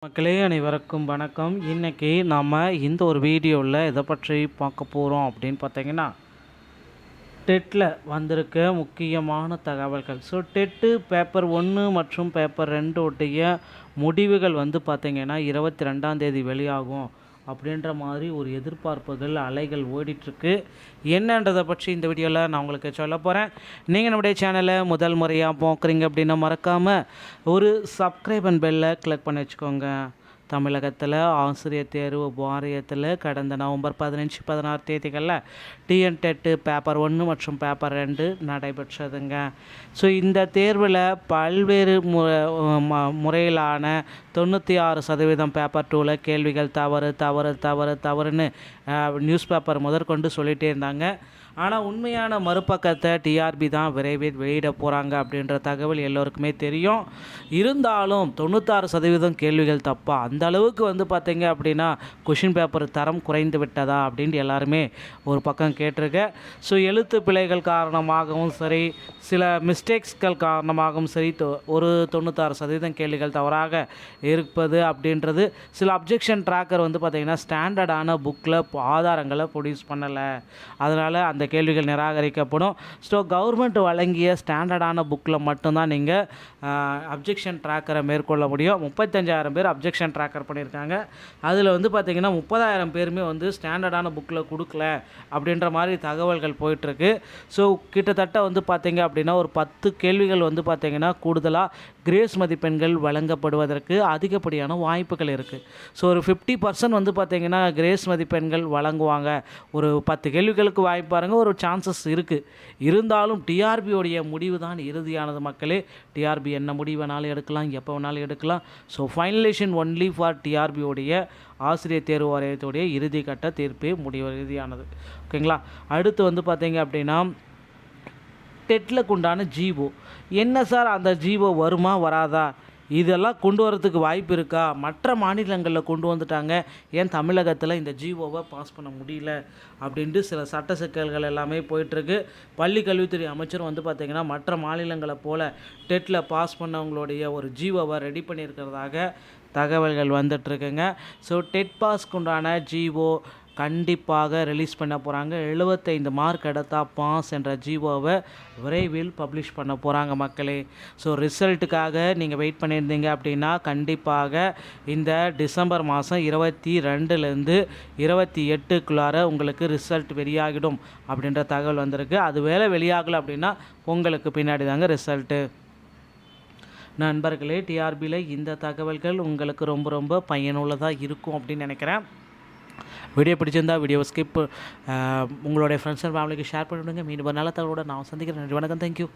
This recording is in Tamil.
மக்களே அனைவருக்கும் வணக்கம். இன்றைக்கி நாம் இந்த ஒரு வீடியோவில் எதை பற்றி பார்க்க போகிறோம் அப்படின்னு பார்த்தீங்கன்னா, டெட்டில் வந்திருக்க முக்கியமான தகவல்கள். ஸோ டெட்டு பேப்பர் 1 மற்றும் பேப்பர் 2 உடைய முடிவுகள் பார்த்திங்கன்னா 22ஆம் தேதி வெளியாகும் அப்படின்ற மாதிரி ஒரு எதிர்பார்ப்புகள் அலைகள் ஓடிட்டுருக்கு. என்னன்றதை பற்றி இந்த வீடியோவில் நான் உங்களுக்கு சொல்ல போகிறேன். நீங்கள் நம்முடைய சேனலை முதல் முறையாக பார்க்குறீங்க அப்படின்னா மறக்காமல் ஒரு சப்ஸ்கிரைப் அண்ட் பெல்லை கிளிக் பண்ணி வச்சுக்கோங்க. தமிழகத்தில் ஆசிரியர் தேர்வு வாரியத்தில் கடந்த நவம்பர் 15-16 தேதிகளில் டிஎன்டெட்டு பேப்பர் 1 மற்றும் பேப்பர் 2 நடைபெற்றதுங்க. ஸோ இந்த தேர்வில் பல்வேறு முறையிலான 96% பேப்பர் 2ல் கேள்விகள் தவறுன்னு நியூஸ் பேப்பர் முதற்கொண்டு சொல்லிகிட்டே இருந்தாங்க. ஆனால் உண்மையான மறுபக்கத்தை டிஆர்பி தான் விரைவில் வெளியிட போகிறாங்க அப்படின்ற தகவல் எல்லோருக்குமே தெரியும். இருந்தாலும் 96% கேள்விகள் தப்பா, அந்த அளவுக்கு பார்த்திங்க அப்படின்னா கொஷின் பேப்பர் தரம் குறைந்து விட்டதா அப்படின்ட்டு எல்லாருமே ஒரு பக்கம் கேட்டிருக்க. ஸோ எழுத்து பிழைகள் காரணமாகவும் சரி, சில மிஸ்டேக்ஸ்கள் காரணமாகவும் சரி, ஒரு 96% கேள்விகள் தவறாக இருப்பது அப்படின்றது சில அப்ஜெக்ஷன் ட்ராக்கர் பார்த்திங்கன்னா ஸ்டாண்டர்டான புக்கில் ஆதாரங்களை ப்ரொடியூஸ் பண்ணலை. அதனால் அந்த கேள்விகள் நிராகரிக்கப்படும். ஸோ கவர்மெண்ட் வழங்கிய ஸ்டாண்டர்டான புக்கில் மட்டும்தான் நீங்கள் அப்ஜெக்ஷன் ட்ராக்கரை மேற்கொள்ள முடியும். 35,000 பேர் அப்ஜெக்ஷன் ட்ராக்கர் பண்ணியிருக்காங்க. அதில் பார்த்திங்கன்னா 30,000 பேருமே ஸ்டாண்டர்டான புக்கில் கொடுக்கல அப்படின்ற மாதிரி தகவல்கள் போயிட்டுருக்கு. ஸோ கிட்டத்தட்ட பார்த்திங்க அப்படின்னா ஒரு 10 கேள்விகள் பார்த்திங்கன்னா கூடுதலாக கிரேஸ் மதிப்பெண்கள் வழங்கப்படுவதற்கு அதிகப்படியான வாய்ப்புகள் இருக்குது. ஸோ ஒரு 50% பார்த்திங்கன்னா கிரேஸ் மதிப்பெண்கள் வழங்குவாங்க. ஒரு 10 கேள்விகளுக்கு வாய்ப்பு பாருங்கள், ஒரு சான்சஸ் இருக்குது. இருந்தாலும் டிஆர்பியோடைய முடிவு தான் இறுதியானது மக்களே. டிஆர்பி என்ன முடிவு வேணாலும் எடுக்கலாம், எப்போ வேணாலும் எடுக்கலாம். ஸோ ஃபைனலைசேஷன் ஒன்லி ஃபார் டிஆர்பியோடைய ஆசிரியர் தேர்வு வாரியத்துடைய இறுதி கட்ட தீர்ப்பே முடிவு இறுதியானது. ஓகேங்களா. அடுத்து பார்த்தீங்க அப்படின்னா டெட்டில் உண்டான ஜிஓ என்ன சார், அந்த ஜிஓ வருமா வராதா, இதெல்லாம் கொண்டு வரதுக்கு வாய்ப்பு இருக்கா? மற்ற மாநிலங்களில் கொண்டு வந்துட்டாங்க, ஏன் தமிழகத்தில் இந்த ஜிஓவை பாஸ் பண்ண முடியல அப்படின்ட்டு சில சட்ட சிக்கல்கள் எல்லாமே போயிட்டுருக்கு. பள்ளி கல்வித்துறை அமைச்சரும் பார்த்திங்கன்னா மற்ற மாநிலங்களை போல் டெட்டில் பாஸ் பண்ணவங்களுடைய ஒரு ஜிஓவை ரெடி பண்ணியிருக்கிறதாக தகவல்கள் வந்துட்டுருக்குங்க. ஸோ டெட் பாஸ்க்கு உண்டான ஜிஓ கண்டிப்பாக ரிலீஸ் பண்ண போகிறாங்க. 75 மார்க் எடுத்தால் பாஸ் என்ற ஜிஓவை விரைவில் பப்ளிஷ் பண்ண போகிறாங்க மக்களே. ஸோ ரிசல்ட்டுக்காக நீங்கள் வெயிட் பண்ணியிருந்தீங்க அப்படின்னா கண்டிப்பாக இந்த டிசம்பர் மாதம் 22லேருந்து 28க்குள்ளார உங்களுக்கு ரிசல்ட் வெளியாகிடும் அப்படின்ற தகவல் வந்திருக்கு. அது வேலை வெளியாகலை அப்படின்னா உங்களுக்கு பின்னாடி தாங்க ரிசல்ட்டு. நண்பர்களே, டிஆர்பியில் இந்த தகவல்கள் உங்களுக்கு ரொம்ப பயனுள்ளதாக இருக்கும் அப்படின்னு நினைக்கிறேன். வீடியோ பிடிச்சிருந்தா வீடியோவை ஸ்கிப் உங்களுடைய ஃப்ரெண்ட்ஸ் அண்ட் ஃபேமிலிக்கு ஷேர் பண்ணிவிடுங்க. மீண்டும் ஒரு நல்ல தகவலோடு நான் சந்திக்கிறேன். நன்றி, வணக்கம், தேங்க்யூ.